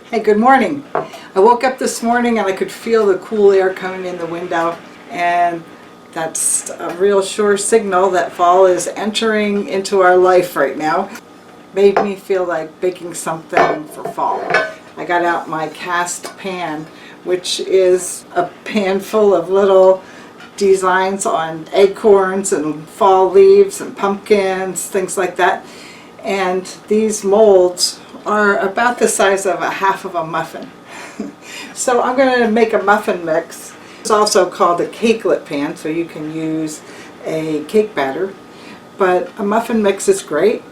Hey, good morning. I woke up this morning and I could feel the cool air coming in the window, and that's a real sure signal that fall is entering into our life right now. Made me feel like baking something for fall. I got out my cast pan, which is a pan full of little designs on acorns and fall leaves and pumpkins, things like that. And these molds are about the size of a half of a muffin. So I'm going to make a muffin mix. It's also called a cakelet pan, so you can use a cake batter. But a muffin mix is great.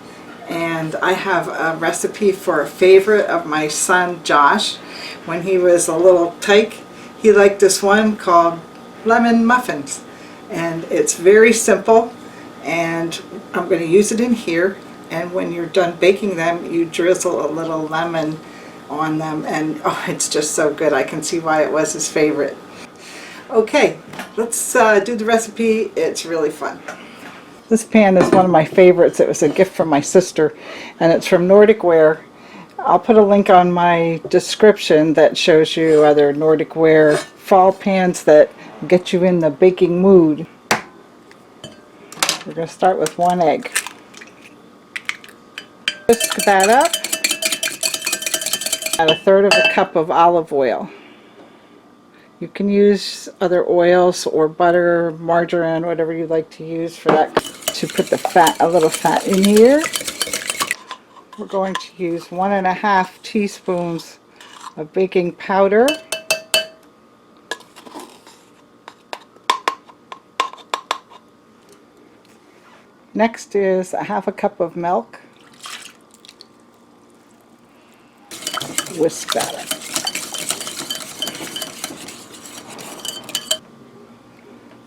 And I have a recipe for a favorite of my son Josh. When he was a little tyke, he liked this one called Lemon Muffins. And it's very simple, and I'm going to use it in here. And when you're done baking them, you drizzle a little lemon on them, and oh, it's just so good. I can see why it was his favorite. Okay, let's do the recipe. It's really fun. This pan is one of my favorites. It was a gift from my sister, and it's from Nordic Ware. I'll put a link on my description that shows you other Nordic Ware fall pans that get you in the baking mood. We're going to start with 1 egg. Whisk that up. Add 1/3 of a cup of olive oil. You can use other oils or butter, margarine, whatever you like to use for that, to put the fat, a little fat in here. We're going to use 1½ teaspoons of baking powder. Next is 1/2 cup of milk. Whisk that up.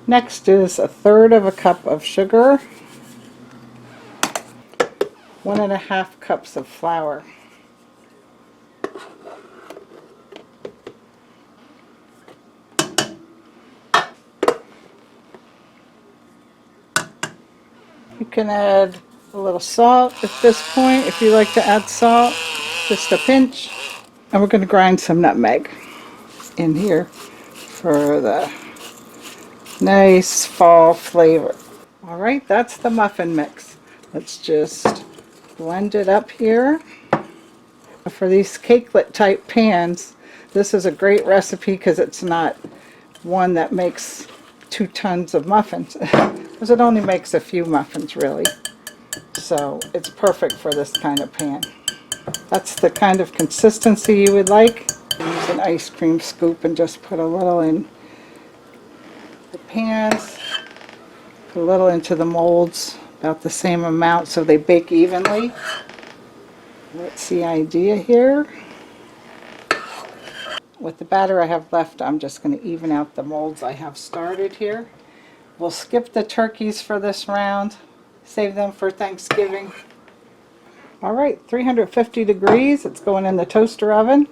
Next is 1/3 cup of sugar, 1½ cups of flour. You can add a little salt at this point if you like to add salt, just a pinch. And we're going to grind some nutmeg in here for the nice fall flavor. Alright, that's the muffin mix. Let's just blend it up here. For these cakelet type pans, this is a great recipe because it's not one that makes 2 tons of muffins, because it only makes a few muffins really. So it's perfect for this kind of pan. That's the kind of consistency you would like. Use an ice cream scoop and just put a little in the pans, put a little into the molds, about the same amount so they bake evenly. That's the idea here. With the batter I have left, I'm just going to even out the molds I have started here. We'll skip the turkeys for this round, save them for Thanksgiving. Alright, 350 degrees, it's going in the toaster oven,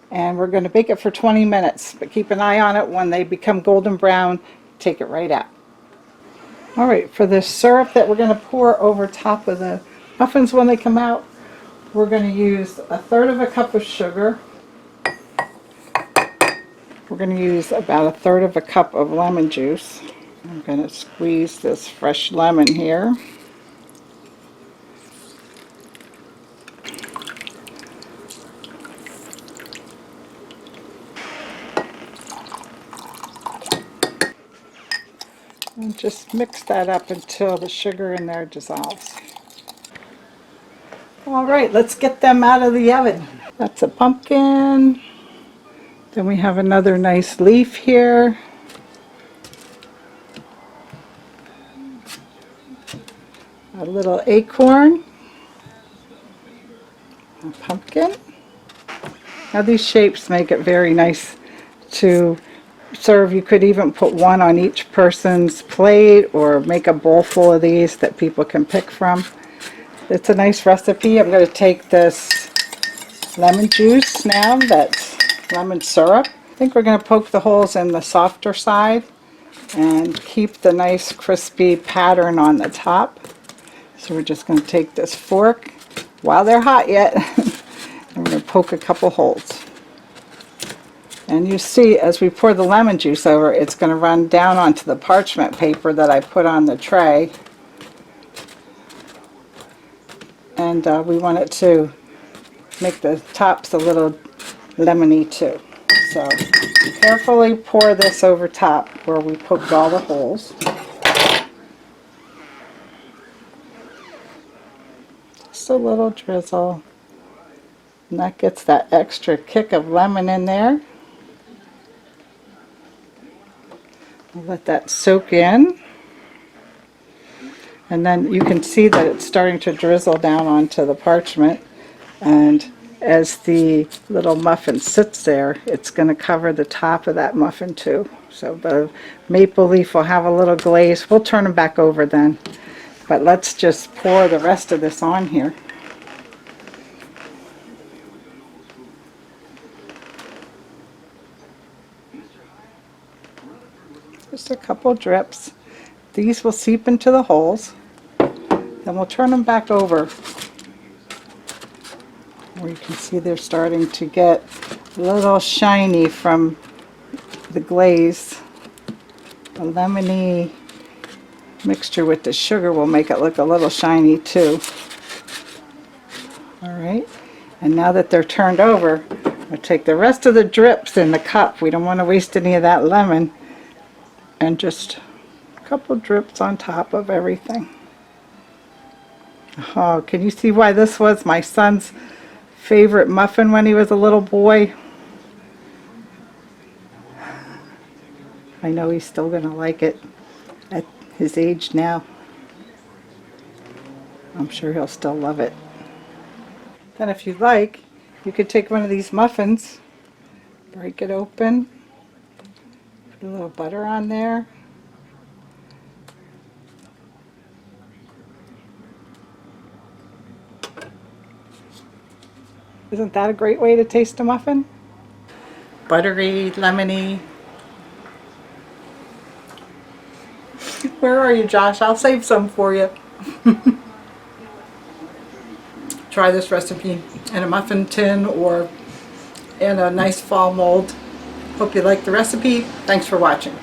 and we're going to bake it for 20 minutes, but keep an eye on it. When they become golden brown, take it right out. Alright, for this syrup that we're going to pour over top of the muffins when they come out, we're going to use 1/3 cup of sugar. We're going to use about 1/3 cup of lemon juice. I'm going to squeeze this fresh lemon here. And just mix that up until the sugar in there dissolves. Alright, let's get them out of the oven. That's a pumpkin. Then we have another nice leaf here. A little acorn. A pumpkin. Now these shapes make it very nice to serve. You could even put one on each person's plate or make a bowl full of these that people can pick from. It's a nice recipe. I'm going to take this lemon juice now, that's lemon syrup. I think we're going to poke the holes in the softer side and keep the nice crispy pattern on the top. So we're just going to take this fork, while they're hot yet, and we're going to poke a couple holes. And you see, as we pour the lemon juice over, it's going to run down onto the parchment paper that I put on the tray. And we want it to make the tops a little lemony too. So carefully pour this over top where we poked all the holes. Just a little drizzle. And that gets that extra kick of lemon in there. We'll let that soak in. And then you can see that it's starting to drizzle down onto the parchment. And as the little muffin sits there, it's going to cover the top of that muffin too. So the maple leaf will have a little glaze. We'll turn them back over then. But let's just pour the rest of this on here. Just a couple drips. These will seep into the holes. Then we'll turn them back over. Where you can see they're starting to get a little shiny from the glaze. The lemony mixture with the sugar will make it look a little shiny too. Alright, and now that they're turned over, we'll take the rest of the drips in the cup. We don't want to waste any of that lemon. And just a couple drips on top of everything. Oh, can you see why this was my son's favorite muffin when he was a little boy? I know he's still going to like it at his age now. I'm sure he'll still love it. Then if you'd like, you could take one of these muffins, break it open, put a little butter on there. Isn't that a great way to taste a muffin? Buttery, lemony. Where are you, Josh? I'll save some for you. Try this recipe in a muffin tin or in a nice fall mold. Hope you like the recipe. Thanks for watching.